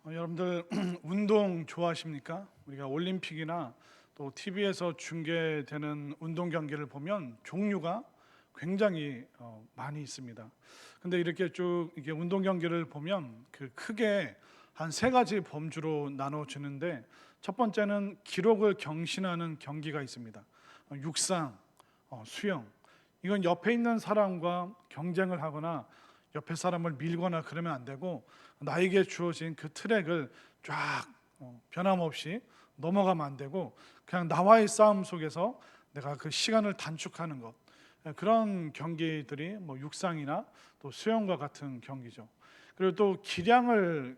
여러분들 운동 좋아하십니까? 우리가 올림픽이나 또 TV에서 중계되는 운동 경기를 보면 종류가 굉장히 많이 있습니다. 근데 이렇게 쭉 이게 운동 경기를 보면 크게 한 세 가지 범주로 나눠지는데, 첫 번째는 기록을 경신하는 경기가 있습니다. 육상, 수영. 이건 옆에 있는 사람과 경쟁을 하거나 옆에 사람을 밀거나 그러면 안 되고, 나에게 주어진 그 트랙을 쫙 변함없이 넘어가면 안 되고, 그냥 나와의 싸움 속에서 내가 그 시간을 단축하는 것, 그런 경기들이 육상이나 또 수영과 같은 경기죠. 그리고 또 기량을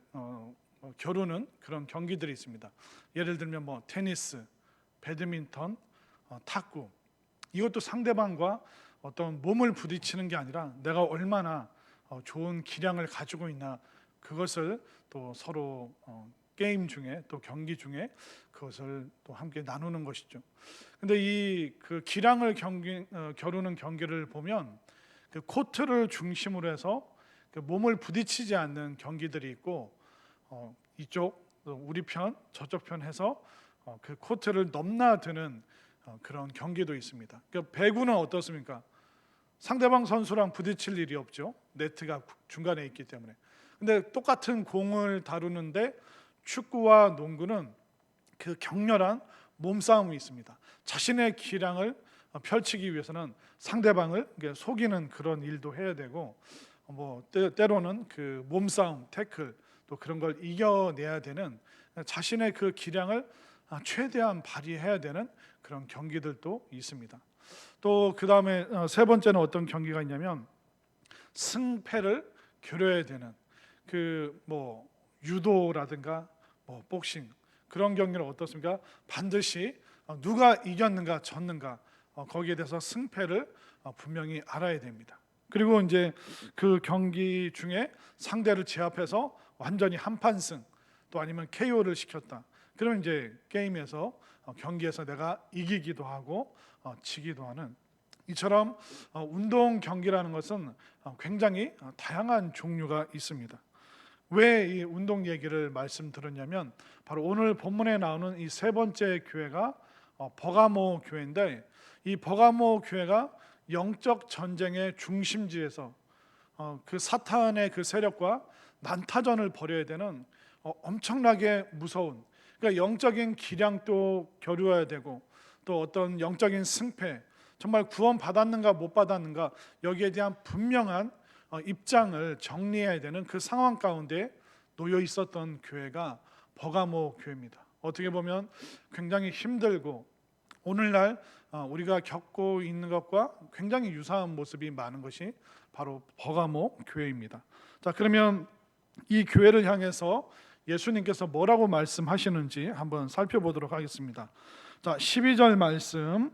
겨루는 그런 경기들이 있습니다. 예를 들면 테니스, 배드민턴, 탁구. 이것도 상대방과 어떤 몸을 부딪히는 게 아니라 내가 얼마나 좋은 기량을 가지고 있나, 그것을 또 서로 게임 중에 또 경기 중에 그것을 또 함께 나누는 것이죠. 근데 이 기량을 겨루는 경기를 보면 그 코트를 중심으로 해서 그 몸을 부딪히지 않는 경기들이 있고, 이쪽 우리 편 저쪽 편 해서 그 코트를 넘나드는 그런 경기도 있습니다. 배구는 어떻습니까? 상대방 선수랑 부딪힐 일이 없죠. 네트가 중간에 있기 때문에. 근데 똑같은 공을 다루는데 축구와 농구는 그 격렬한 몸싸움이 있습니다. 자신의 기량을 펼치기 위해서는 상대방을 속이는 그런 일도 해야 되고, 때로는 그 몸싸움, 태클, 또 그런 걸 이겨내야 되는, 자신의 그 기량을 최대한 발휘해야 되는 그런 경기들도 있습니다. 또 그 다음에 세 번째는 어떤 경기가 있냐면, 승패를 겨뤄야 되는 유도라든가 복싱, 그런 경기는 어떻습니까? 반드시 누가 이겼는가 졌는가, 거기에 대해서 승패를 분명히 알아야 됩니다. 그리고 이제 그 경기 중에 상대를 제압해서 완전히 한판승, 또 아니면 KO를 시켰다. 그러면 이제 게임에서 경기에서 내가 이기기도 하고 지기도 하는, 이처럼 운동 경기라는 것은 굉장히 다양한 종류가 있습니다. 왜 이 운동 얘기를 말씀드렸냐면, 바로 오늘 본문에 나오는 이 세 번째 교회가 버가모 교회인데, 이 버가모 교회가 영적 전쟁의 중심지에서 그 사탄의 그 세력과 난타전을 벌여야 되는 엄청나게 무서운, 그러니까 영적인 기량도 겨루어야 되고, 또 어떤 영적인 승패, 정말 구원 받았는가 못 받았는가, 여기에 대한 분명한 입장을 정리해야 되는 그 상황 가운데 놓여 있었던 교회가 버가모 교회입니다. 어떻게 보면 굉장히 힘들고 오늘날 우리가 겪고 있는 것과 굉장히 유사한 모습이 많은 것이 바로 버가모 교회입니다. 자, 그러면 이 교회를 향해서 예수님께서 뭐라고 말씀하시는지 한번 살펴보도록 하겠습니다. 자, 12절 말씀.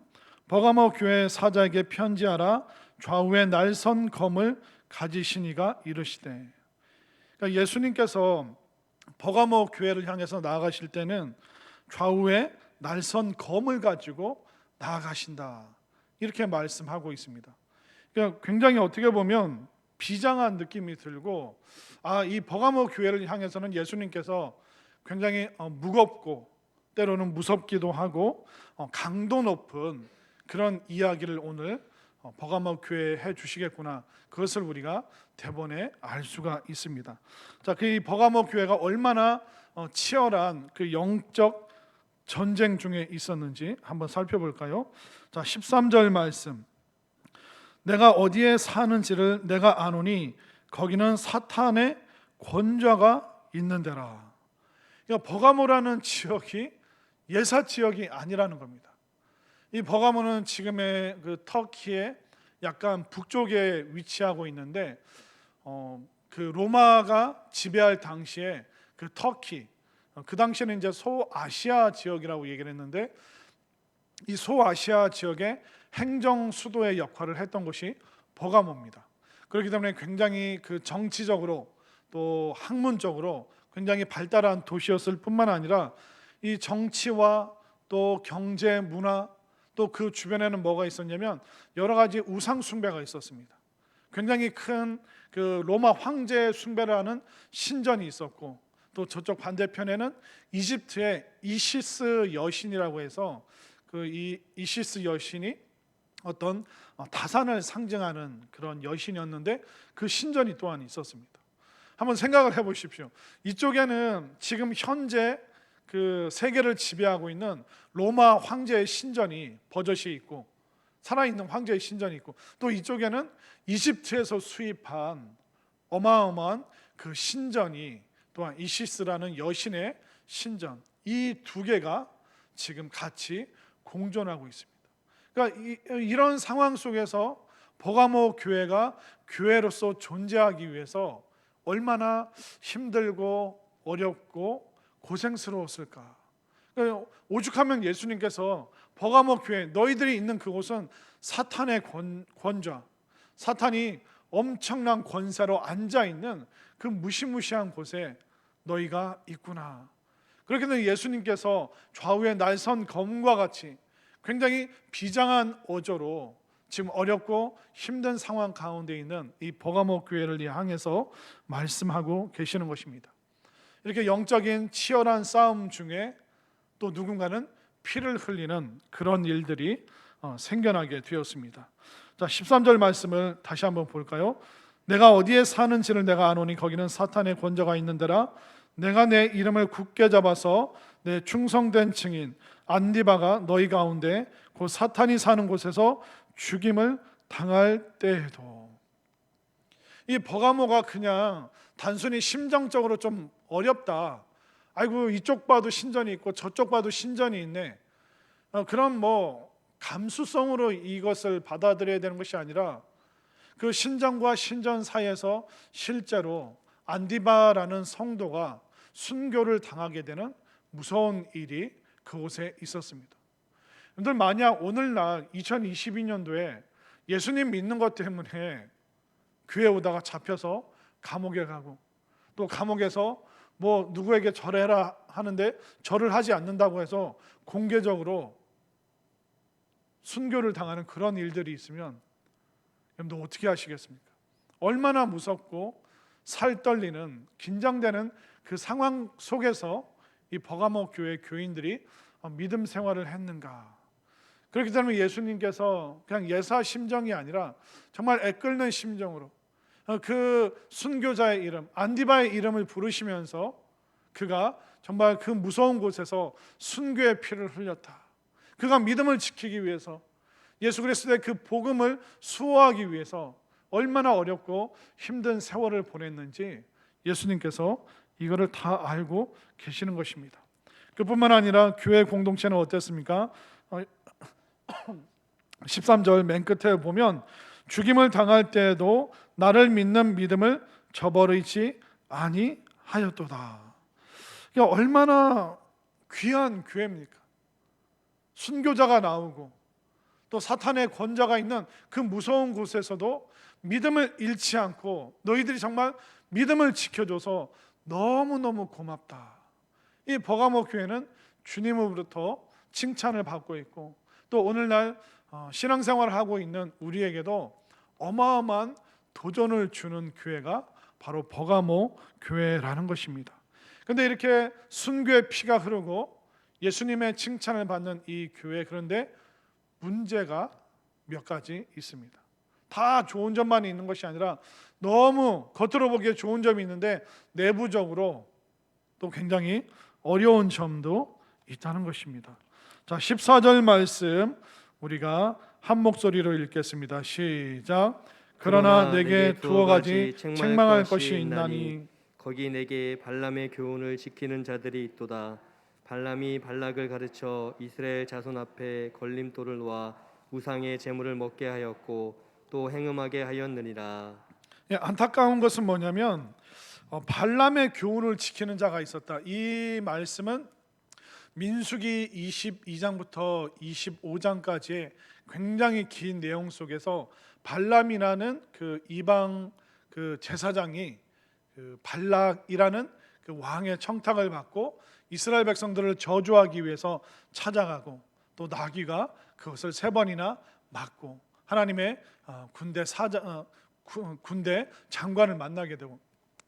버가모 교회 사자에게 편지하라. 좌우에 날선 검을 가지시니가 이르시되. 그러니까 예수님께서 버가모 교회를 향해서 나아가실 때는 좌우에 날선 검을 가지고 나아가신다, 이렇게 말씀하고 있습니다. 그러니까 굉장히 어떻게 보면 비장한 느낌이 들고, 이 버가모 교회를 향해서는 예수님께서 굉장히 무겁고 때로는 무섭기도 하고 강도 높은 그런 이야기를 오늘 버가모 교회에 해주시겠구나, 그것을 우리가 대본에 알 수가 있습니다. 자, 그 버가모 교회가 얼마나 치열한 그 영적 전쟁 중에 있었는지 한번 살펴볼까요? 자, 13절 말씀. 내가 어디에 사는지를 내가 아노니 거기는 사탄의 권좌가 있는 데라. 그러니까 버가모라는 지역이 예사 지역이 아니라는 겁니다. 이 버가모는 지금의 그 터키의 약간 북쪽에 위치하고 있는데, 그 로마가 지배할 당시에 그 터키, 그 당시에는 이제 소아시아 지역이라고 얘기를 했는데, 이 소아시아 지역의 행정 수도의 역할을 했던 곳이 버가모입니다. 그렇기 때문에 굉장히 그 정치적으로 또 학문적으로 굉장히 발달한 도시였을 뿐만 아니라, 이 정치와 또 경제, 문화, 또 그 주변에는 뭐가 있었냐면 여러 가지 우상 숭배가 있었습니다. 굉장히 큰 그 로마 황제 숭배를 하는 신전이 있었고, 또 저쪽 반대편에는 이집트의 이시스 여신이라고 해서 그 이 이시스 여신이 어떤 다산을 상징하는 그런 여신이었는데 그 신전이 또한 있었습니다. 한번 생각을 해보십시오. 이쪽에는 지금 현재 그 세계를 지배하고 있는 로마 황제의 신전이 버젓이 있고 살아있는 황제의 신전이 있고, 또 이쪽에는 이집트에서 수입한 어마어마한 그 신전이 또한 이시스라는 여신의 신전, 이 두 개가 지금 같이 공존하고 있습니다. 그러니까 이런 상황 속에서 버가모 교회가 교회로서 존재하기 위해서 얼마나 힘들고 어렵고 고생스러웠을까. 그러니까 오죽하면 예수님께서 버가모 교회, 너희들이 있는 그곳은 사탄의 권좌, 사탄이 엄청난 권세로 앉아있는 그 무시무시한 곳에 너희가 있구나. 그렇게 되면 예수님께서 좌우에 날선 검과 같이 굉장히 비장한 어조로 지금 어렵고 힘든 상황 가운데 있는 이 버가모 교회를 향해서 말씀하고 계시는 것입니다. 이렇게 영적인 치열한 싸움 중에 또 누군가는 피를 흘리는 그런 일들이 생겨나게 되었습니다. 자, 13절 말씀을 다시 한번 볼까요? 내가 어디에 사는지를 내가 아노니 거기는 사탄의 권좌가 있는 데라. 내가 내 이름을 굳게 잡아서 내 충성된 증인 안디바가 너희 가운데 곧 사탄이 사는 곳에서 죽임을 당할 때에도. 이 버가모가 그냥 단순히 심정적으로 좀 어렵다, 아이고 이쪽 봐도 신전이 있고 저쪽 봐도 신전이 있네, 그런 뭐 감수성으로 이것을 받아들여야 되는 것이 아니라 그 신전과 신전 사이에서 실제로 안디바라는 성도가 순교를 당하게 되는 무서운 일이 그곳에 있었습니다. 여러분들, 만약 오늘날 2022년도에 예수님 믿는 것 때문에 교회 오다가 잡혀서 감옥에 가고, 또 감옥에서 뭐 누구에게 절해라 하는데 절을 하지 않는다고 해서 공개적으로 순교를 당하는 그런 일들이 있으면 여러분들 어떻게 하시겠습니까? 얼마나 무섭고 살 떨리는, 긴장되는 그 상황 속에서 이 버가모 교회 교인들이 믿음 생활을 했는가. 그렇기 때문에 예수님께서 그냥 예사 심정이 아니라 정말 애끓는 심정으로 그 순교자의 이름 안디바의 이름을 부르시면서 그가 정말 그 무서운 곳에서 순교의 피를 흘렸다. 그가 믿음을 지키기 위해서, 예수 그리스도의 그 복음을 수호하기 위해서 얼마나 어렵고 힘든 세월을 보냈는지 예수님께서 이거를 다 알고 계시는 것입니다. 그뿐만 아니라 교회 공동체는 어땠습니까? 13절 맨 끝에 보면 죽임을 당할 때에도 나를 믿는 믿음을 저버리지 아니하였도다. 그러니까 얼마나 귀한 교회입니까? 순교자가 나오고 또 사탄의 권좌가 있는 그 무서운 곳에서도 믿음을 잃지 않고 너희들이 정말 믿음을 지켜줘서 너무너무 고맙다. 이 버가모 교회는 주님으로부터 칭찬을 받고 있고, 또 오늘날 신앙생활을 하고 있는 우리에게도 어마어마한 도전을 주는 교회가 바로 버가모 교회라는 것입니다. 그런데 이렇게 순교의 피가 흐르고 예수님의 칭찬을 받는 이 교회, 그런데 문제가 몇 가지 있습니다. 다 좋은 점만 있는 것이 아니라 너무 겉으로 보기에 좋은 점이 있는데 내부적으로 또 굉장히 어려운 점도 있다는 것입니다. 자, 14절 말씀 우리가 한 목소리로 읽겠습니다. 시작. 그러나 내게 두어 가지 책망할 것이 있나니 거기 내게 발람의 교훈을 지키는 자들이 있도다. 발람이 발락을 가르쳐 이스라엘 자손 앞에 걸림돌을 놓아 우상의 제물을 먹게 하였고 또 행음하게 하였느니라. 안타까운 것은 뭐냐면 발람의 교훈을 지키는 자가 있었다. 이 말씀은 민수기 22장부터 25장까지의 굉장히 긴 내용 속에서 발람이라는 그 이방 그 제사장이 그 발락이라는 그 왕의 청탁을 받고 이스라엘 백성들을 저주하기 위해서 찾아가고, 또 나귀가 그것을 3번이나 맞고 하나님의 군대 장관을 만나게 되고,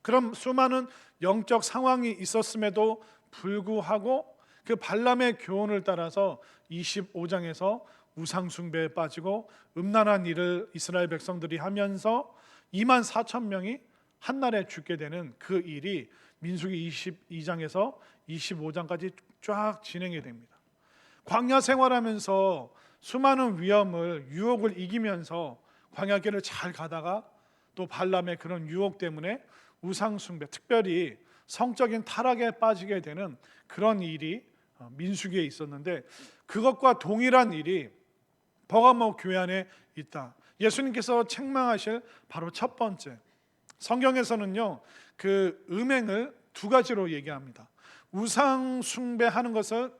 그럼 수많은 영적 상황이 있었음에도 불구하고 그 발람의 교훈을 따라서 25장에서 우상 숭배에 빠지고 음란한 일을 이스라엘 백성들이 하면서 2만 4천 명이 한날에 죽게 되는 그 일이 민수기 22장에서 25장까지 쫙 진행이 됩니다. 광야 생활하면서 수많은 위험을 유혹을 이기면서 광야길을 잘 가다가 또 발람의 그런 유혹 때문에 우상 숭배, 특별히 성적인 타락에 빠지게 되는 그런 일이 민수기에 있었는데, 그것과 동일한 일이 버가모 교회 안에 있다. 예수님께서 책망하실 바로 첫 번째, 성경에서는요 그 음행을 두 가지로 얘기합니다. 우상 숭배하는 것을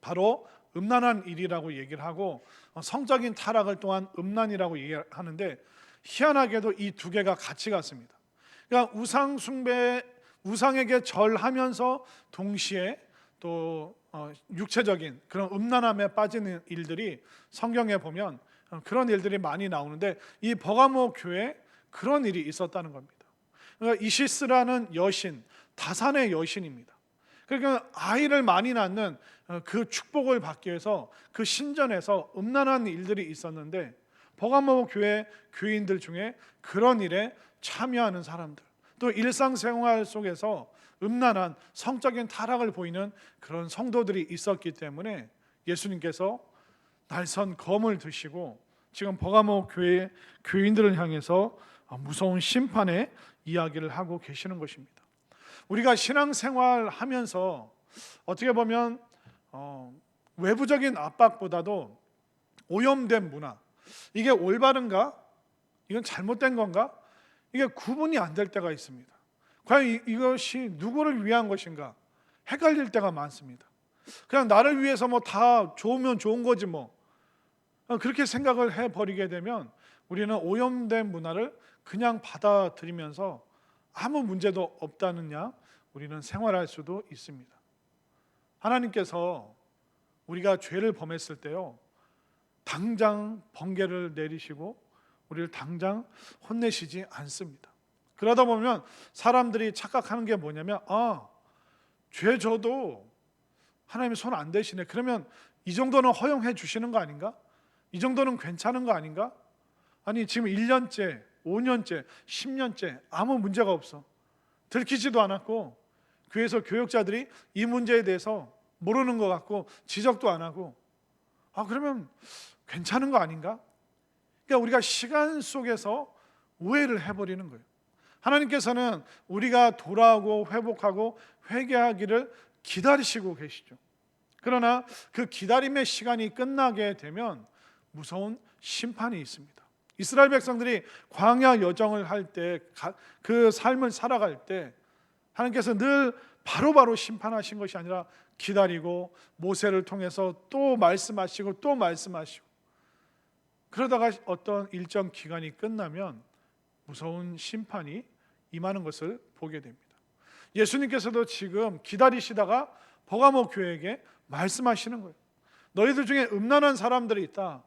바로 음란한 일이라고 얘기를 하고, 성적인 타락을 또한 음란이라고 얘기하는데, 희한하게도 이 두 개가 같이 갔습니다. 그러니까 우상 숭배, 우상에게 절하면서 동시에 또 육체적인 그런 음란함에 빠지는 일들이 성경에 보면 그런 일들이 많이 나오는데, 이 버가모 교회에 그런 일이 있었다는 겁니다. 그러니까 이시스라는 여신, 다산의 여신입니다. 그러니까 아이를 많이 낳는 그 축복을 받기 위해서 그 신전에서 음란한 일들이 있었는데, 버가모 교회 교인들 중에 그런 일에 참여하는 사람들, 또 일상생활 속에서 음란한 성적인 타락을 보이는 그런 성도들이 있었기 때문에 예수님께서 날선 검을 드시고 지금 버가모 교회 교인들을 향해서 무서운 심판의 이야기를 하고 계시는 것입니다. 우리가 신앙생활 하면서 어떻게 보면 외부적인 압박보다도 오염된 문화, 이게 올바른가? 이건 잘못된 건가? 이게 구분이 안 될 때가 있습니다. 과연 이것이 누구를 위한 것인가? 헷갈릴 때가 많습니다. 그냥 나를 위해서 뭐 다 좋으면 좋은 거지 뭐, 그렇게 생각을 해버리게 되면 우리는 오염된 문화를 그냥 받아들이면서 아무 문제도 없다는 양 우리는 생활할 수도 있습니다. 하나님께서 우리가 죄를 범했을 때요 당장 번개를 내리시고 우리를 당장 혼내시지 않습니다. 그러다 보면 사람들이 착각하는 게 뭐냐면, 죄 져도 하나님이 손 안 대시네, 그러면 이 정도는 허용해 주시는 거 아닌가? 이 정도는 괜찮은 거 아닌가? 아니 지금 1년째, 5년째, 10년째 아무 문제가 없어, 들키지도 않았고 교회에서 교역자들이 이 문제에 대해서 모르는 것 같고 지적도 안 하고, 그러면 괜찮은 거 아닌가? 그러니까 우리가 시간 속에서 오해를 해버리는 거예요. 하나님께서는 우리가 돌아오고 회복하고 회개하기를 기다리시고 계시죠. 그러나 그 기다림의 시간이 끝나게 되면 무서운 심판이 있습니다. 이스라엘 백성들이 광야 여정을 할 때, 그 삶을 살아갈 때 하나님께서 늘 바로바로 심판하신 것이 아니라 기다리고 모세를 통해서 또 말씀하시고 또 말씀하시고, 그러다가 어떤 일정 기간이 끝나면 무서운 심판이 임하는 것을 보게 됩니다. 예수님께서도 지금 기다리시다가 버가모 교회에게 말씀하시는 거예요. 너희들 중에 음란한 사람들이 있다.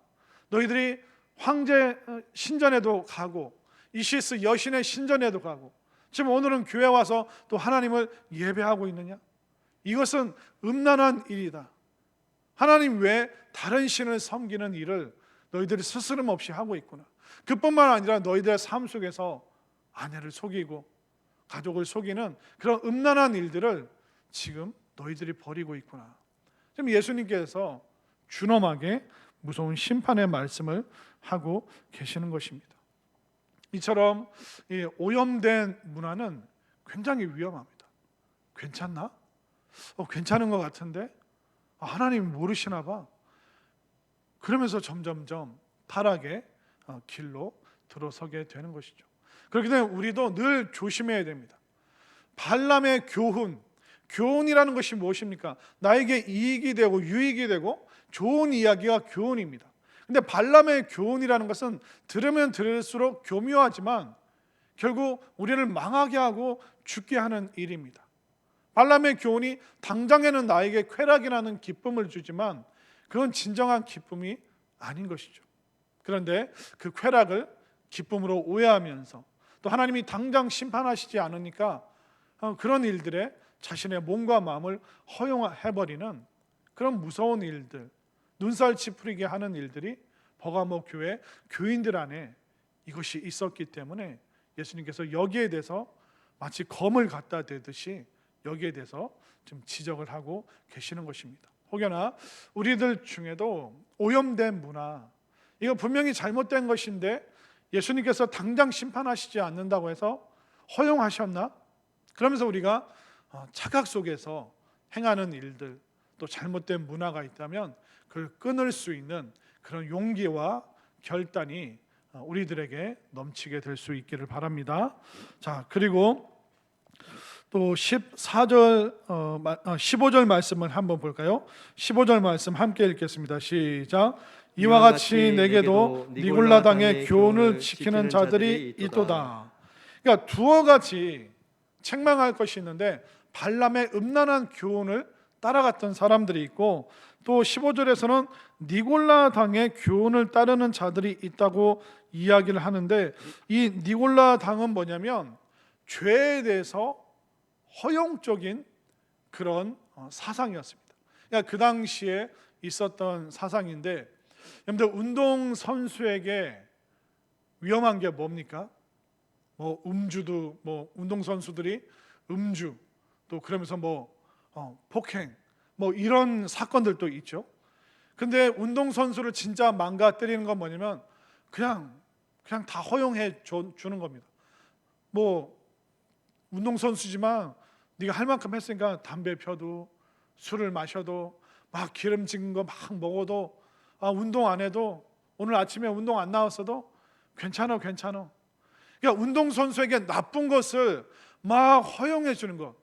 너희들이 황제 신전에도 가고 이시스 여신의 신전에도 가고 지금 오늘은 교회 와서 또 하나님을 예배하고 있느냐? 이것은 음란한 일이다. 하나님 외에 다른 신을 섬기는 일을 너희들이 스스럼 없이 하고 있구나. 그뿐만 아니라 너희들의 삶 속에서 아내를 속이고 가족을 속이는 그런 음란한 일들을 지금 너희들이 벌이고 있구나. 지금 예수님께서 준엄하게 무서운 심판의 말씀을 하고 계시는 것입니다. 이처럼 이 오염된 문화는 굉장히 위험합니다. 괜찮나? 괜찮은 것 같은데 하나님이 모르시나 봐. 그러면서 점점점 타락의 길로 들어서게 되는 것이죠. 그렇기 때문에 우리도 늘 조심해야 됩니다. 발람의 교훈이라는 것이 무엇입니까? 나에게 이익이 되고 유익이 되고 좋은 이야기가 교훈입니다. 근데 발람의 교훈이라는 것은 들으면 들을수록 교묘하지만 결국 우리를 망하게 하고 죽게 하는 일입니다. 발람의 교훈이 당장에는 나에게 쾌락이라는 기쁨을 주지만 그건 진정한 기쁨이 아닌 것이죠. 그런데 그 쾌락을 기쁨으로 오해하면서 또 하나님이 당장 심판하시지 않으니까 그런 일들에 자신의 몸과 마음을 허용해버리는 그런 무서운 일들, 눈살 찌푸리게 하는 일들이 버가모 교회 교인들 안에 이것이 있었기 때문에 예수님께서 여기에 대해서 마치 검을 갖다 대듯이 여기에 대해서 좀 지적을 하고 계시는 것입니다. 혹여나 우리들 중에도 오염된 문화, 이거 분명히 잘못된 것인데 예수님께서 당장 심판하시지 않는다고 해서 허용하셨나? 그러면서 우리가 착각 속에서 행하는 일들, 또 잘못된 문화가 있다면 그걸 끊을 수 있는 그런 용기와 결단이 우리들에게 넘치게 될 수 있기를 바랍니다. 자, 그리고 또 14절, 15절 말씀을 한번 볼까요? 15절 말씀 함께 읽겠습니다. 시작. 이와 같이 내게도 니골라당의 교훈을 지키는 자들이 있도다. 그러니까 두어 가지 책망할 것이 있는데 발람의 음란한 교훈을 따라갔던 사람들이 있고, 또 15절에서는 니골라당의 교훈을 따르는 자들이 있다고 이야기를 하는데, 이 니골라당은 뭐냐면 죄에 대해서 허용적인 그런 사상이었습니다. 그러니까 그 당시에 있었던 사상인데, 여러분들 운동 선수에게 위험한 게 뭡니까? 음주도 운동 선수들이 음주, 또 그러면서 폭행, 이런 사건들도 있죠. 근데 운동 선수를 진짜 망가뜨리는 건 뭐냐면 그냥 다 허용해 주는 겁니다. 운동 선수지만 네가 할 만큼 했으니까 담배 펴도 술을 마셔도 막 기름진 거 막 먹어도 운동 안 해도 오늘 아침에 운동 안 나왔어도 괜찮아. 그러니까 운동 선수에게 나쁜 것을 막 허용해 주는 것,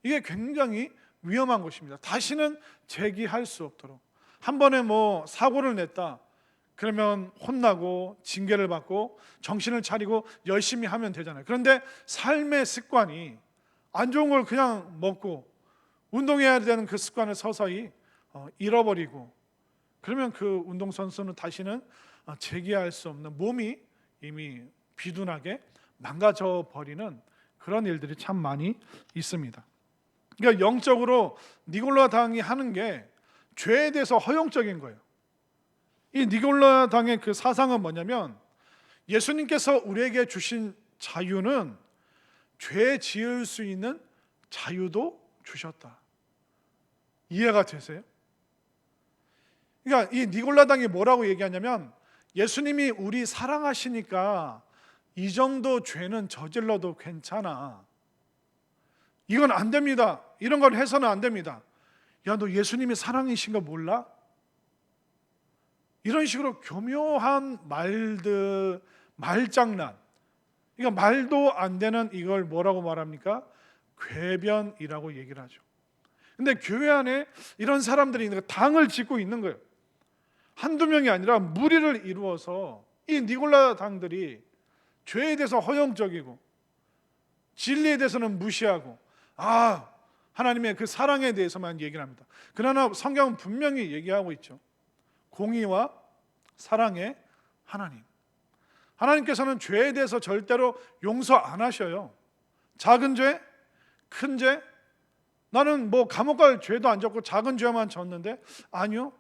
이게 굉장히 위험한 것입니다. 다시는 재기할 수 없도록. 한 번에 사고를 냈다 그러면 혼나고 징계를 받고 정신을 차리고 열심히 하면 되잖아요. 그런데 삶의 습관이 안 좋은 걸 그냥 먹고 운동해야 되는 그 습관을 서서히 잃어버리고, 그러면 그 운동선수는 다시는 재기할 수 없는, 몸이 이미 비둔하게 망가져 버리는 그런 일들이 참 많이 있습니다. 그러니까 영적으로 니골라당이 하는 게 죄에 대해서 허용적인 거예요. 이 니골라당의 그 사상은 뭐냐면 예수님께서 우리에게 주신 자유는 죄 지을 수 있는 자유도 주셨다. 이해가 되세요? 그러니까 이 니골라당이 뭐라고 얘기하냐면 예수님이 우리 사랑하시니까 이 정도 죄는 저질러도 괜찮아. 이건 안 됩니다. 이런 걸 해서는 안 됩니다. 야, 너 예수님이 사랑이신 거 몰라? 이런 식으로 교묘한 말들, 말장난, 그러니까 말도 안 되는 이걸 뭐라고 말합니까? 궤변이라고 얘기를 하죠. 근데 교회 안에 이런 사람들이 있는 거, 당을 짓고 있는 거예요. 한두 명이 아니라 무리를 이루어서 이 니골라 당들이 죄에 대해서 허용적이고 진리에 대해서는 무시하고 하나님의 그 사랑에 대해서만 얘기를 합니다. 그러나 성경은 분명히 얘기하고 있죠. 공의와 사랑의 하나님. 하나님께서는 죄에 대해서 절대로 용서 안 하셔요. 작은 죄, 큰 죄, 나는 감옥 갈 죄도 안 졌고 작은 죄만 졌는데, 아니요.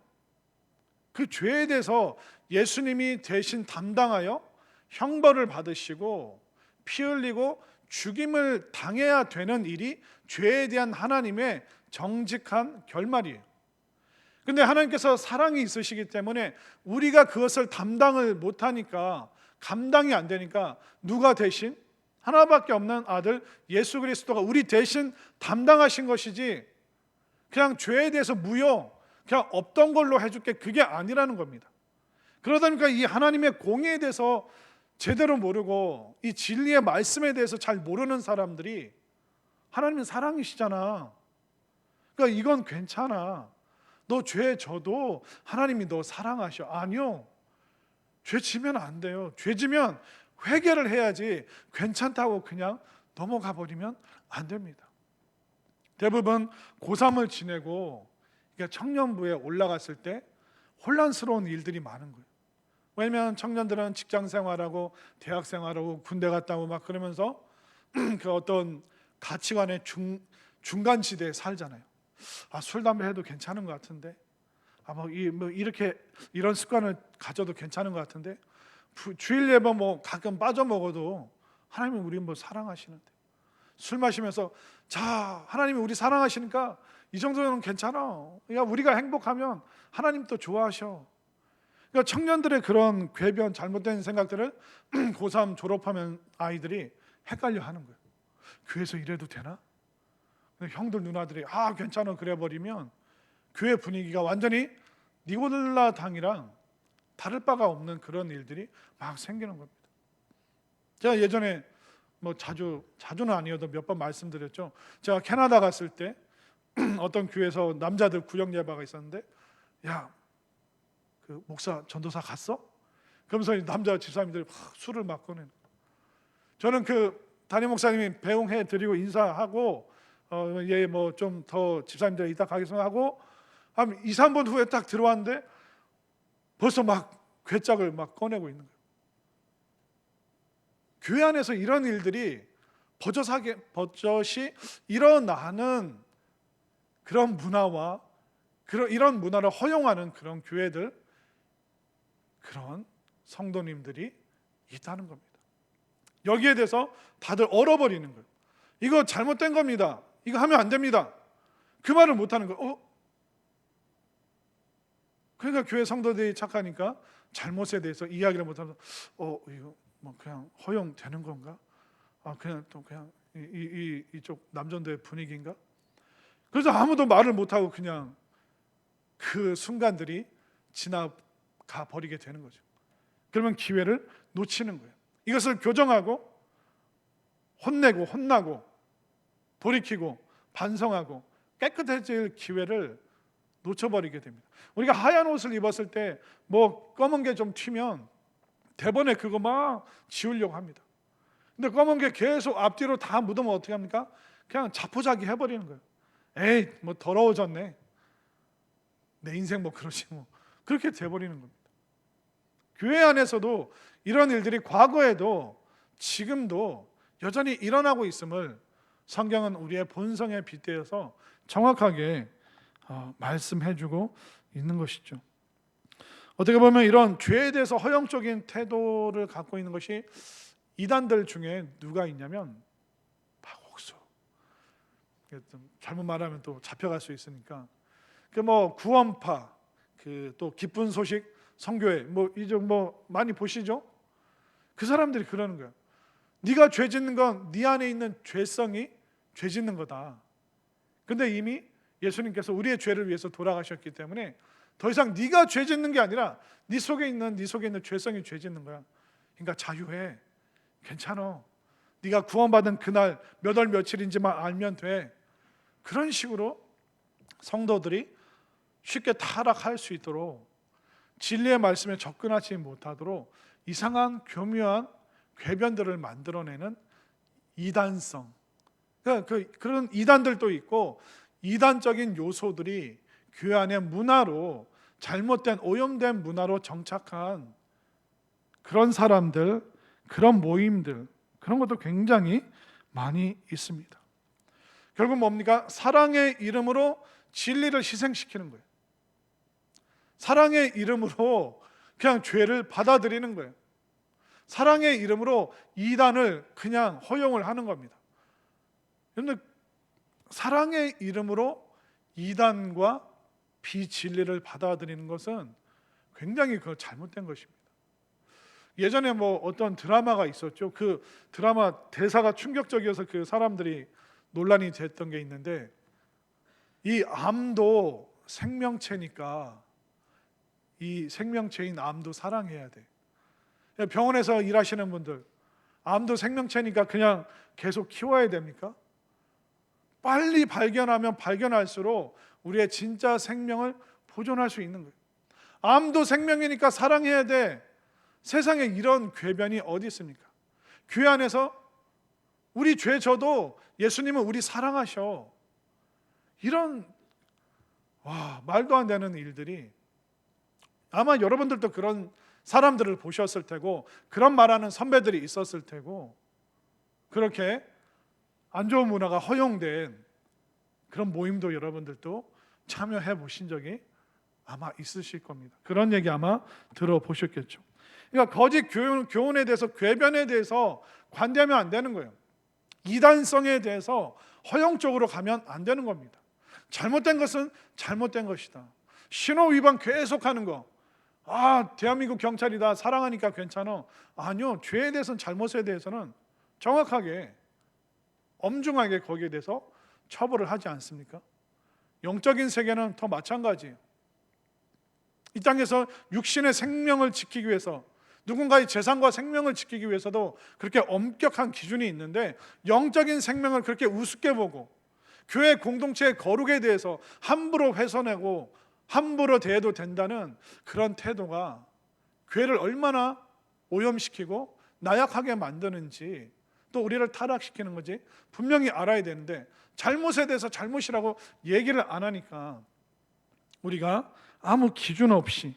그 죄에 대해서 예수님이 대신 담당하여 형벌을 받으시고 피 흘리고 죽임을 당해야 되는 일이 죄에 대한 하나님의 정직한 결말이에요. 근데 하나님께서 사랑이 있으시기 때문에 우리가 그것을 담당을 못하니까, 감당이 안 되니까 누가 대신, 하나밖에 없는 아들 예수 그리스도가 우리 대신 담당하신 것이지, 그냥 죄에 대해서 그냥 없던 걸로 해줄게, 그게 아니라는 겁니다. 그러다 보니까 이 하나님의 공의에 대해서 제대로 모르고 이 진리의 말씀에 대해서 잘 모르는 사람들이 하나님은 사랑이시잖아, 그러니까 이건 괜찮아, 너 죄 져도 하나님이 너 사랑하셔. 아니요, 죄 지면 안 돼요. 죄 지면 회개를 해야지 괜찮다고 그냥 넘어가 버리면 안 됩니다. 대부분 고3을 지내고 청년부에 올라갔을 때 혼란스러운 일들이 많은 거예요. 왜냐하면 청년들은 직장 생활하고 대학 생활하고 군대 갔다 오고 막 그러면서 그 어떤 가치관의 중간 지대에 살잖아요. 술 담배 해도 괜찮은 것 같은데, 이렇게 이런 습관을 가져도 괜찮은 것 같은데, 주일 예배 가끔 빠져 먹어도 하나님이 우리 사랑하시는데, 술 마시면서 자 하나님이 우리 사랑하시니까 이 정도는 괜찮아. 우리가 행복하면 하나님 또 좋아하셔. 그러니까 청년들의 그런 궤변 잘못된 생각들을 고3 졸업하면 아이들이 헷갈려 하는 거예요. 교회에서 이래도 되나? 근데 형들 누나들이 괜찮아 그래 버리면 교회 분위기가 완전히 니골라당이랑 다를 바가 없는 그런 일들이 막 생기는 겁니다. 제가 예전에 자주는 아니어도 몇 번 말씀드렸죠. 제가 캐나다 갔을 때 어떤 교회에서 남자들 구역 예배가 있었는데, 그 목사 전도사 갔어? 그러면서 남자 집사님들이 막 술을 막 꺼내는. 저는 그 담임 목사님이 배웅해 드리고 인사하고 좀 더 집사님들 이따 가겠습니다 하고 한 2, 3분 후에 딱 들어왔는데 벌써 막 괴짝을 막 꺼내고 있는 거예요. 교회 안에서 이런 일들이 버젓이 일어나는 그런 문화와 이런 문화를 허용하는 그런 교회들, 그런 성도님들이 있다는 겁니다. 여기에 대해서 다들 얼어버리는 거예요. 이거 잘못된 겁니다. 이거 하면 안 됩니다. 그 말을 못하는 거예요. 그러니까 교회 성도들이 착하니까 잘못에 대해서 이야기를 못하면서 이거 그냥 허용되는 건가? 그냥 또 그냥 이쪽 남전도의 분위기인가? 그래서 아무도 말을 못하고 그냥 그 순간들이 지나가 버리게 되는 거죠. 그러면 기회를 놓치는 거예요. 이것을 교정하고 혼내고 혼나고 돌이키고 반성하고 깨끗해질 기회를 놓쳐버리게 됩니다. 우리가 하얀 옷을 입었을 때 검은 게 좀 튀면 대번에 그거 막 지우려고 합니다. 근데 검은 게 계속 앞뒤로 다 묻으면 어떻게 합니까? 그냥 자포자기 해버리는 거예요. 에이 더러워졌네. 내 인생 그러지 그렇게 돼버리는 겁니다. 교회 안에서도 이런 일들이 과거에도 지금도 여전히 일어나고 있음을 성경은 우리의 본성에 빗대어서 정확하게 말씀해주고 있는 것이죠. 어떻게 보면 이런 죄에 대해서 허용적인 태도를 갖고 있는 것이 이단들 중에 누가 있냐면 박옥수. 잘못 말하면 또 잡혀갈 수 있으니까 구원파, 또 기쁜 소식 선교회 많이 보시죠? 그 사람들이 그러는 거야. 네가 죄 짓는 건 네 안에 있는 죄성이 죄 짓는 거다. 근데 이미 예수님께서 우리의 죄를 위해서 돌아가셨기 때문에 더 이상 네가 죄 짓는 게 아니라 네 속에 있는 죄성이 죄 짓는 거야. 그러니까 자유해. 괜찮아. 네가 구원받은 그날 몇 월 며칠인지만 알면 돼. 그런 식으로 성도들이 쉽게 타락할 수 있도록, 진리의 말씀에 접근하지 못하도록 이상한 교묘한 궤변들을 만들어내는 이단성, 그런 이단들도 있고, 이단적인 요소들이 교회 안의 문화로, 잘못된 오염된 문화로 정착한 그런 사람들, 그런 모임들, 그런 것도 굉장히 많이 있습니다. 결국 뭡니까? 사랑의 이름으로 진리를 희생시키는 거예요. 사랑의 이름으로 그냥 죄를 받아들이는 거예요. 사랑의 이름으로 이단을 그냥 허용을 하는 겁니다. 그런데 사랑의 이름으로 이단과 비진리를 받아들이는 것은 굉장히 잘못된 것입니다. 예전에 어떤 드라마가 있었죠. 그 드라마 대사가 충격적이어서 그 사람들이 논란이 됐던 게 있는데, 이 암도 생명체니까 이 생명체인 암도 사랑해야 돼. 병원에서 일하시는 분들, 암도 생명체니까 그냥 계속 키워야 됩니까? 빨리 발견하면 발견할수록 우리의 진짜 생명을 보존할 수 있는 거예요. 암도 생명이니까 사랑해야 돼. 세상에 이런 궤변이 어디 있습니까? 교회 안에서 우리 죄 져도 예수님은 우리 사랑하셔. 이런 말도 안 되는 일들이, 아마 여러분들도 그런 사람들을 보셨을 테고, 그런 말하는 선배들이 있었을 테고, 그렇게 안 좋은 문화가 허용된 그런 모임도 여러분들도 참여해 보신 적이 아마 있으실 겁니다. 그런 얘기 아마 들어보셨겠죠. 그러니까 거짓 교훈에 대해서, 궤변에 대해서 관대하면 안 되는 거예요. 이단성에 대해서 허용적으로 가면 안 되는 겁니다. 잘못된 것은 잘못된 것이다. 신호 위반 계속하는 거, 대한민국 경찰이다, 사랑하니까 괜찮아. 아니요, 죄에 대해서는, 잘못에 대해서는 정확하게 엄중하게 거기에 대해서 처벌을 하지 않습니까? 영적인 세계는 더 마찬가지예요. 이 땅에서 육신의 생명을 지키기 위해서, 누군가의 재산과 생명을 지키기 위해서도 그렇게 엄격한 기준이 있는데, 영적인 생명을 그렇게 우습게 보고 교회 공동체의 거룩에 대해서 함부로 훼손하고 함부로 대해도 된다는 그런 태도가 교회를 얼마나 오염시키고 나약하게 만드는지, 또 우리를 타락시키는 건지 분명히 알아야 되는데, 잘못에 대해서 잘못이라고 얘기를 안 하니까 우리가 아무 기준 없이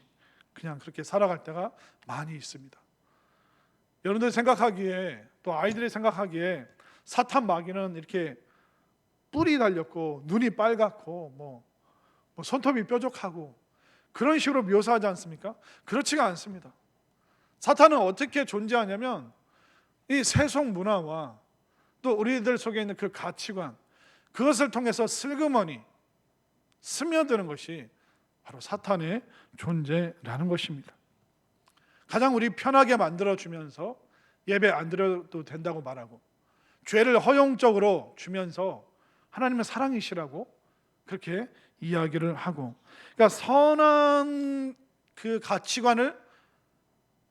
그냥 그렇게 살아갈 때가 많이 있습니다. 여러분들 생각하기에, 또 아이들이 생각하기에 사탄 마귀는 이렇게 뿔이 달렸고 눈이 빨갛고 뭐 손톱이 뾰족하고 그런 식으로 묘사하지 않습니까? 그렇지가 않습니다. 사탄은 어떻게 존재하냐면, 이 세속 문화와 또 우리들 속에 있는 그 가치관, 그것을 통해서 슬그머니 스며드는 것이 바로 사탄의 존재라는 것입니다. 가장 우리 편하게 만들어주면서 예배 안 드려도 된다고 말하고, 죄를 허용적으로 주면서 하나님은 사랑이시라고 그렇게 이야기를 하고, 그러니까 선한 그 가치관을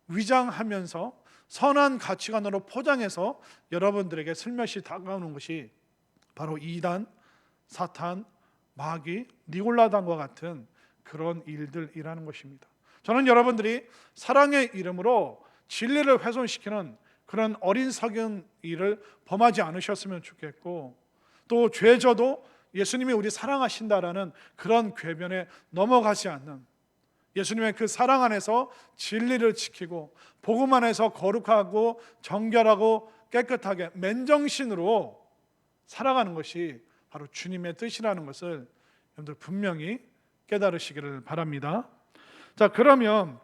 위장하면서 선한 가치관으로 포장해서 여러분들에게 슬며시 다가오는 것이 바로 이단, 사탄, 마귀, 니골라당과 같은 그런 일들이라는 것입니다. 저는 여러분들이 사랑의 이름으로 진리를 훼손시키는 그런 어리석은 일을 범하지 않으셨으면 좋겠고, 또 죄져도 예수님이 우리 사랑하신다라는 그런 궤변에 넘어가지 않는, 예수님의 그 사랑 안에서 진리를 지키고 복음 안에서 거룩하고 정결하고 깨끗하게 맨정신으로 살아가는 것이 바로 주님의 뜻이라는 것을 여러분들 분명히 깨달으시기를 바랍니다. 자, 그러면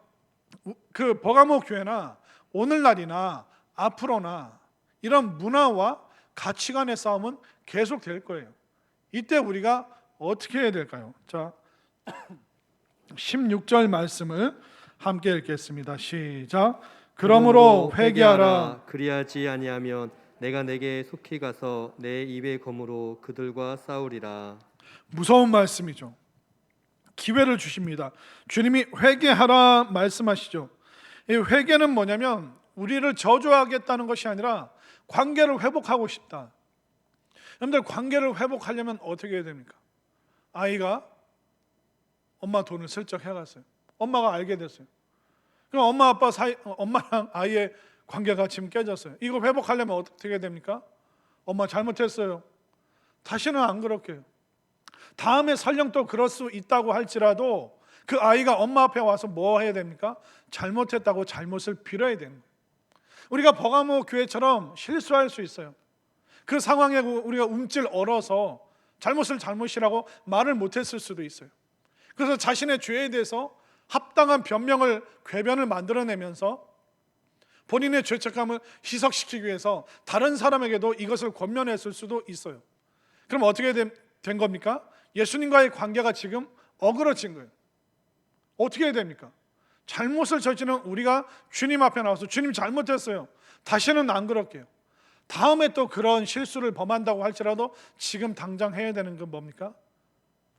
그 버가모 교회나 오늘날이나 앞으로나 이런 문화와 가치관의 싸움은 계속 될 거예요. 이때 우리가 어떻게 해야 될까요? 자, 16절 말씀을 함께 읽겠습니다. 시작. 그러므로 회개하라. 그리하지 아니하면 내가 내게 속히 가서 내 입의 검으로 그들과 싸우리라. 무서운 말씀이죠. 기회를 주십니다. 주님이 회개하라 말씀하시죠. 이 회개는 뭐냐면 우리를 저주하겠다는 것이 아니라 관계를 회복하고 싶다. 여러분들, 관계를 회복하려면 어떻게 해야 됩니까? 아이가 엄마 돈을 슬쩍 해갔어요. 엄마가 알게 됐어요. 그럼 엄마 아빠 사이, 엄마랑 아이의 관계가 지금 깨졌어요. 이거 회복하려면 어떻게 해야 됩니까? 엄마 잘못했어요. 다시는 안 그럴게요. 다음에 설령 또 그럴 수 있다고 할지라도 그 아이가 엄마 앞에 와서 뭐 해야 됩니까? 잘못했다고 잘못을 빌어야 되는 거예요. 우리가 버가모 교회처럼 실수할 수 있어요. 그 상황에 우리가 움찔 얼어서 잘못을 잘못이라고 말을 못했을 수도 있어요. 그래서 자신의 죄에 대해서 합당한 변명을, 궤변을 만들어내면서 본인의 죄책감을 희석시키기 위해서 다른 사람에게도 이것을 권면했을 수도 있어요. 그럼 어떻게 된 겁니까? 예수님과의 관계가 지금 어그러진 거예요. 어떻게 해야 됩니까? 잘못을 저지른 우리가 주님 앞에 나와서 주님 잘못했어요. 다시는 안 그럴게요. 다음에 또 그런 실수를 범한다고 할지라도 지금 당장 해야 되는 건 뭡니까?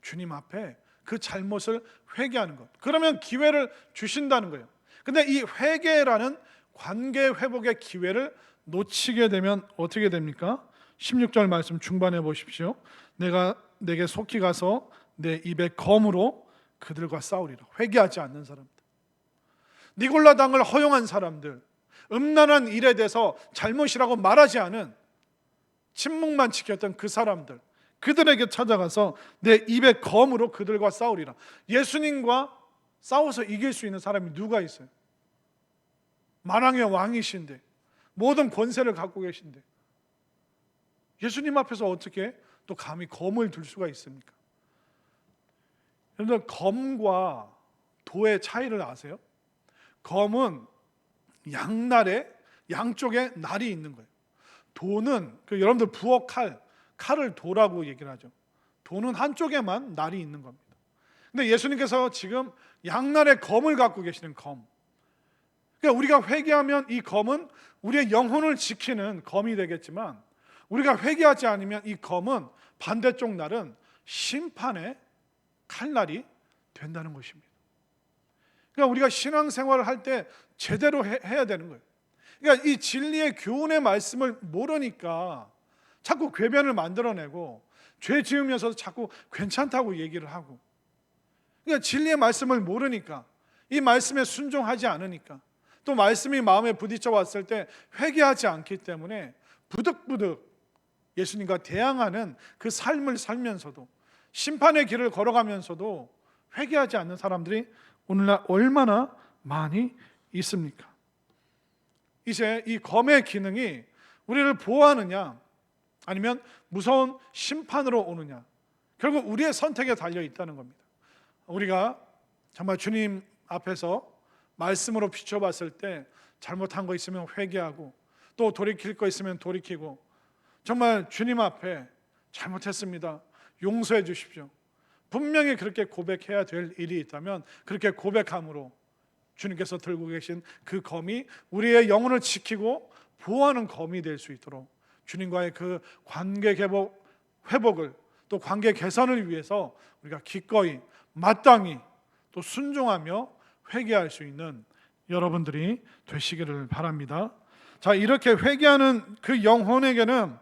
주님 앞에 그 잘못을 회개하는 것. 그러면 기회를 주신다는 거예요. 근데 이 회개라는 관계 회복의 기회를 놓치게 되면 어떻게 됩니까? 16절 말씀 중반에 보십시오. 내가 내게 속히 가서 내 입의 검으로 그들과 싸우리라. 회개하지 않는 사람들, 니골라당을 허용한 사람들, 음란한 일에 대해서 잘못이라고 말하지 않은, 침묵만 지켰던 그 사람들, 그들에게 찾아가서 내 입의 검으로 그들과 싸우리라. 예수님과 싸워서 이길 수 있는 사람이 누가 있어요? 만왕의 왕이신데, 모든 권세를 갖고 계신데, 예수님 앞에서 어떻게 또 감히 검을 들 수가 있습니까? 여러분들, 검과 도의 차이를 아세요? 검은 양쪽에 날이 있는 거예요. 도는 여러분들 부엌 칼을 도라고 얘기를 하죠. 도는 한쪽에만 날이 있는 겁니다. 근데 예수님께서 지금 양날의 검을 갖고 계시는 검. 그러니까 우리가 회개하면 이 검은 우리의 영혼을 지키는 검이 되겠지만, 우리가 회개하지 않으면 이 검은 반대쪽 날은 심판의 칼날이 된다는 것입니다. 그러니까 우리가 신앙생활을 할 때 제대로 해야 되는 거예요. 그러니까 이 진리의 교훈의 말씀을 모르니까 자꾸 궤변을 만들어내고 죄 지으면서도 자꾸 괜찮다고 얘기를 하고, 그러니까 진리의 말씀을 모르니까, 이 말씀에 순종하지 않으니까, 또 말씀이 마음에 부딪혀 왔을 때 회개하지 않기 때문에 부득부득 예수님과 대항하는 그 삶을 살면서도, 심판의 길을 걸어가면서도 회개하지 않는 사람들이 오늘날 얼마나 많이 있습니까? 이제 이 검의 기능이 우리를 보호하느냐 아니면 무서운 심판으로 오느냐, 결국 우리의 선택에 달려 있다는 겁니다. 우리가 정말 주님 앞에서 말씀으로 비춰봤을 때 잘못한 거 있으면 회개하고, 또 돌이킬 거 있으면 돌이키고, 정말 주님 앞에 잘못했습니다, 용서해 주십시오, 분명히 그렇게 고백해야 될 일이 있다면 그렇게 고백함으로 주님께서 들고 계신 그 검이 우리의 영혼을 지키고 보호하는 검이 될 수 있도록 주님과의 그 관계 회복을, 또 관계 개선을 위해서 우리가 기꺼이 마땅히 또 순종하며 회개할 수 있는 여러분들이 되시기를 바랍니다. 자, 이렇게 회개하는 그 영혼에게는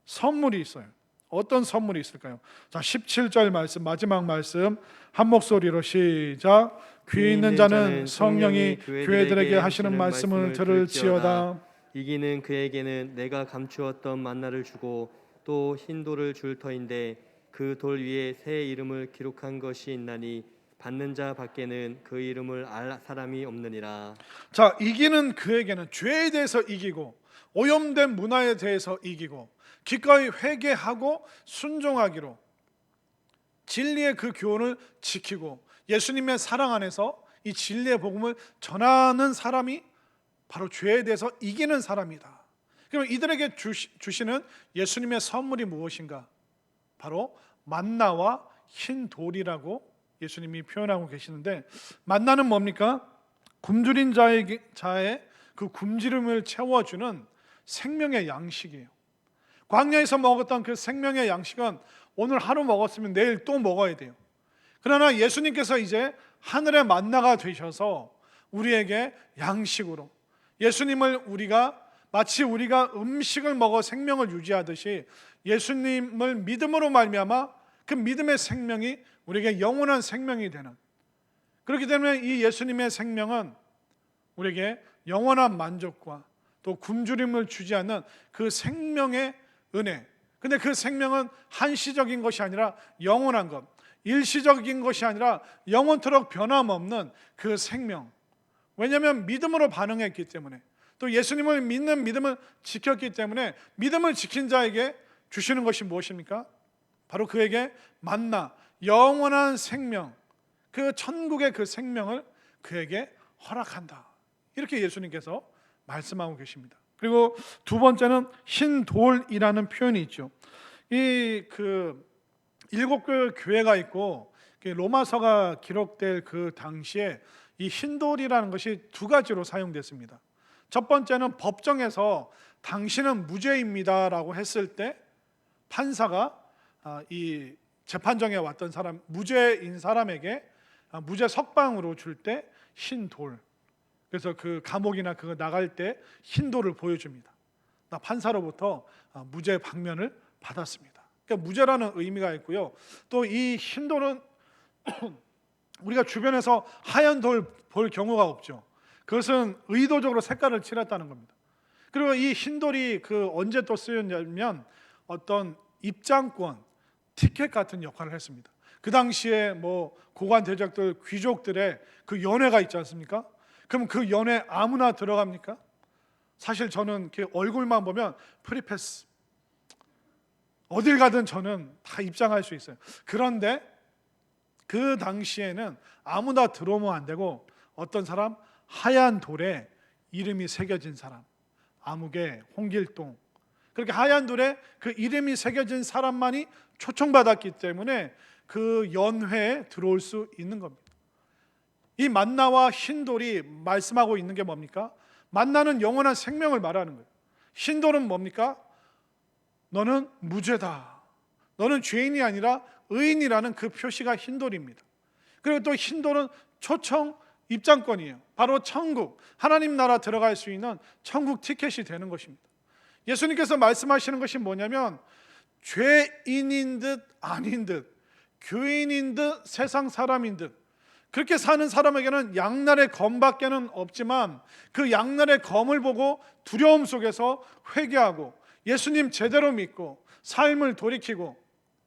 선물이 있어요. 어떤 선물이 있을까요? 자, 17절 말씀, 마지막 말씀 한 목소리로 시작. 귀 있는 자는 성령이 교회들에게 하시는 말씀을 들을지어다. 이기는 그에게는 내가 감추었던 만나를 주고 또 흰 돌을 줄 터인데 그 돌 위에 새 이름을 기록한 것이 있나니 받는 자 밖에는 그 이름을 알 사람이 없느니라. 자, 이기는 그에게는 죄에 대해서 이기고 오염된 문화에 대해서 이기고 기꺼이 회개하고 순종하기로, 진리의 그 교훈을 지키고 예수님의 사랑 안에서 이 진리의 복음을 전하는 사람이 바로 죄에 대해서 이기는 사람이다. 그럼 이들에게 주시는 예수님의 선물이 무엇인가? 바로 만나와 흰 돌이라고 예수님이 표현하고 계시는데, 만나는 뭡니까? 굶주린 자의 그 굶주림을 채워주는 생명의 양식이에요. 광야에서 먹었던 그 생명의 양식은 오늘 하루 먹었으면 내일 또 먹어야 돼요. 그러나 예수님께서 이제 하늘의 만나가 되셔서 우리에게 양식으로, 예수님을 마치 우리가 음식을 먹어 생명을 유지하듯이 예수님을 믿음으로 말미암아 그 믿음의 생명이 우리에게 영원한 생명이 되는, 그렇기 때문에 이 예수님의 생명은 우리에게 영원한 만족과 또 굶주림을 주지 않는 그 생명의 은혜. 근데 그 생명은 한시적인 것이 아니라 영원한 것, 일시적인 것이 아니라 영원토록 변함없는 그 생명. 왜냐하면 믿음으로 반응했기 때문에, 또 예수님을 믿는 믿음을 지켰기 때문에 믿음을 지킨 자에게 주시는 것이 무엇입니까? 바로 그에게 만나, 영원한 생명, 그 천국의 그 생명을 그에게 허락한다. 이렇게 예수님께서 말씀하고 계십니다. 그리고 두 번째는 흰 돌이라는 표현이 있죠. 이 일곱 교회가 있고 로마서가 기록될 그 당시에 이 흰 돌이라는 것이 두 가지로 사용됐습니다. 첫 번째는 법정에서 당신은 무죄입니다라고 했을 때 판사가 이 재판정에 왔던 사람, 무죄인 사람에게 무죄 석방으로 줄 때 흰 돌, 그래서 그 감옥이나 그거 나갈 때 흰 돌을 보여줍니다. 나 판사로부터 무죄 방면을 받았습니다. 그러니까 무죄라는 의미가 있고요. 또 이 흰 돌은 우리가 주변에서 하얀 돌 볼 경우가 없죠. 그것은 의도적으로 색깔을 칠했다는 겁니다. 그리고 이 흰 돌이 언제 또 쓰였냐면 어떤 입장권, 티켓 같은 역할을 했습니다. 그 당시에 고관 대적들, 귀족들의 그 연회가 있지 않습니까? 그럼 그 연회 아무나 들어갑니까? 사실 저는 얼굴만 보면 프리패스, 어딜 가든 저는 다 입장할 수 있어요. 그런데 그 당시에는 아무나 들어오면 안 되고 어떤 사람, 하얀 돌에 이름이 새겨진 사람, 아무개, 홍길동, 그렇게 하얀 돌에 그 이름이 새겨진 사람만이 초청받았기 때문에 그 연회에 들어올 수 있는 겁니다. 이 만나와 흰돌이 말씀하고 있는 게 뭡니까? 만나는 영원한 생명을 말하는 거예요. 흰돌은 뭡니까? 너는 무죄다, 너는 죄인이 아니라 의인이라는 그 표시가 흰돌입니다. 그리고 또 흰돌은 초청 입장권이에요. 바로 천국, 하나님 나라 들어갈 수 있는 천국 티켓이 되는 것입니다. 예수님께서 말씀하시는 것이 뭐냐면, 죄인인 듯 아닌 듯, 교인인 듯 세상 사람인 듯, 그렇게 사는 사람에게는 양날의 검밖에는 없지만 그 양날의 검을 보고 두려움 속에서 회개하고 예수님 제대로 믿고 삶을 돌이키고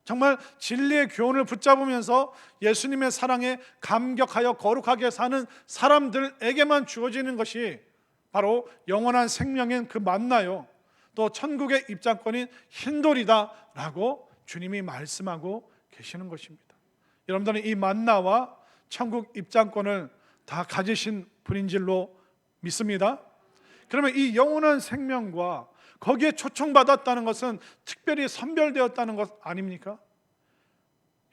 정말 진리의 교훈을 붙잡으면서 예수님의 사랑에 감격하여 거룩하게 사는 사람들에게만 주어지는 것이 바로 영원한 생명인 그 만나요, 또 천국의 입장권인 흰돌이다 라고 주님이 말씀하고 계시는 것입니다. 여러분들은 이 만나와 천국 입장권을 다 가지신 분인 줄로 믿습니다. 그러면 이 영원한 생명과 거기에 초청받았다는 것은 특별히 선별되었다는 것 아닙니까?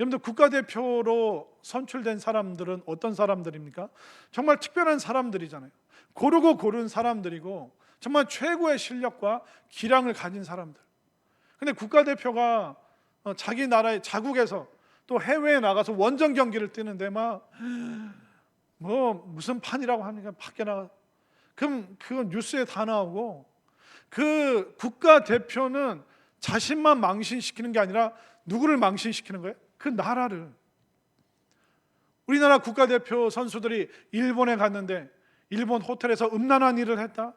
여러분들, 국가대표로 선출된 사람들은 어떤 사람들입니까? 정말 특별한 사람들이잖아요. 고르고 고른 사람들이고 정말 최고의 실력과 기량을 가진 사람들. 근데 국가대표가 자기 나라의 자국에서 또 해외에 나가서 원정 경기를 뛰는데 막 무슨 판이라고 합니까? 밖에 나가. 그럼 그건 뉴스에 다 나오고, 그 국가대표는 자신만 망신시키는 게 아니라 누구를 망신시키는 거예요? 그 나라를. 우리나라 국가대표 선수들이 일본에 갔는데 일본 호텔에서 음란한 일을 했다,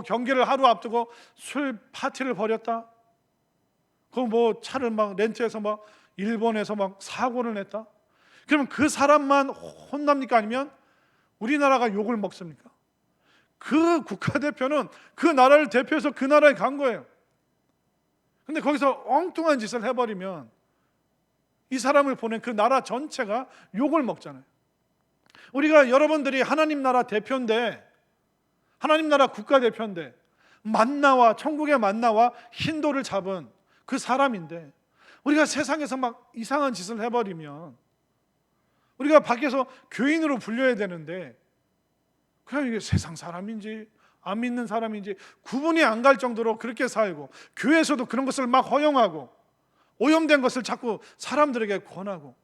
경기를 하루 앞두고 술 파티를 벌였다, 그 차를 막 렌트해서 막 일본에서 막 사고를 냈다. 그러면 그 사람만 혼납니까? 아니면 우리나라가 욕을 먹습니까? 그 국가대표는 그 나라를 대표해서 그 나라에 간 거예요. 근데 거기서 엉뚱한 짓을 해버리면 이 사람을 보낸 그 나라 전체가 욕을 먹잖아요. 우리가, 여러분들이 하나님 나라 대표인데, 하나님 나라 국가대표인데, 만나와 천국의 만나와 흰돌을 잡은 그 사람인데 우리가 세상에서 막 이상한 짓을 해버리면 우리가 밖에서 교인으로 불려야 되는데 그냥 이게 세상 사람인지 안 믿는 사람인지 구분이 안 갈 정도로 그렇게 살고, 교회에서도 그런 것을 막 허용하고 오염된 것을 자꾸 사람들에게 권하고,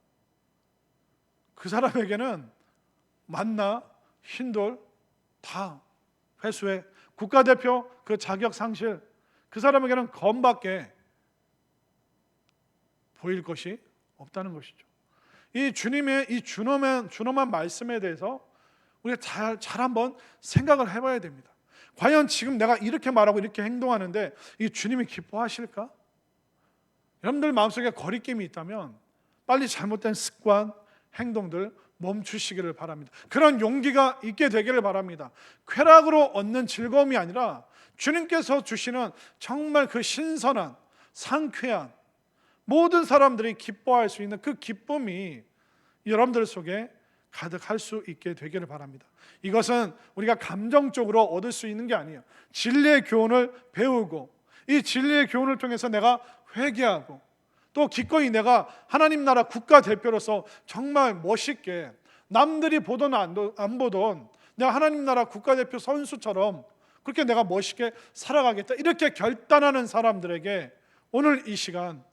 그 사람에게는 만나, 흰돌 다 회수해. 국가대표 그 자격 상실, 그 사람에게는 검밖에 보일 것이 없다는 것이죠. 이 주님의 이 준엄한 말씀에 대해서 우리가 잘 한번 생각을 해봐야 됩니다. 과연 지금 내가 이렇게 말하고 이렇게 행동하는데 이 주님이 기뻐하실까? 여러분들 마음속에 거리낌이 있다면 빨리 잘못된 습관, 행동들 멈추시기를 바랍니다. 그런 용기가 있게 되기를 바랍니다. 쾌락으로 얻는 즐거움이 아니라 주님께서 주시는 정말 그 신선한, 상쾌한, 모든 사람들이 기뻐할 수 있는 그 기쁨이 여러분들 속에 가득할 수 있게 되기를 바랍니다. 이것은 우리가 감정적으로 얻을 수 있는 게 아니에요. 진리의 교훈을 배우고 이 진리의 교훈을 통해서 내가 회개하고 또 기꺼이 내가 하나님 나라 국가대표로서 정말 멋있게, 남들이 보던 안 보던 내가 하나님 나라 국가대표 선수처럼 그렇게 내가 멋있게 살아가겠다, 이렇게 결단하는 사람들에게 오늘 이 시간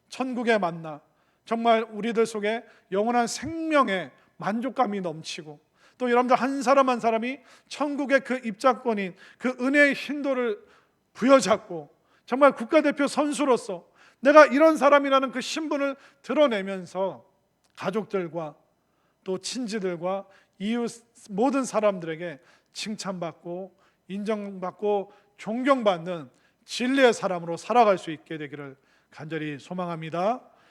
천국의 만나, 정말 우리들 속에 영원한 생명의 만족감이 넘치고 또 여러분들 한 사람 한 사람이 천국의 그 입장권인 그 은혜의 흰돌을 부여잡고 정말 국가대표 선수로서 내가 이런 사람이라는 그 신분을 드러내면서 가족들과 또 친지들과 이웃 모든 사람들에게 칭찬받고 인정받고 존경받는 진리의 사람으로 살아갈 수 있게 되기를 간절히 소망합니다.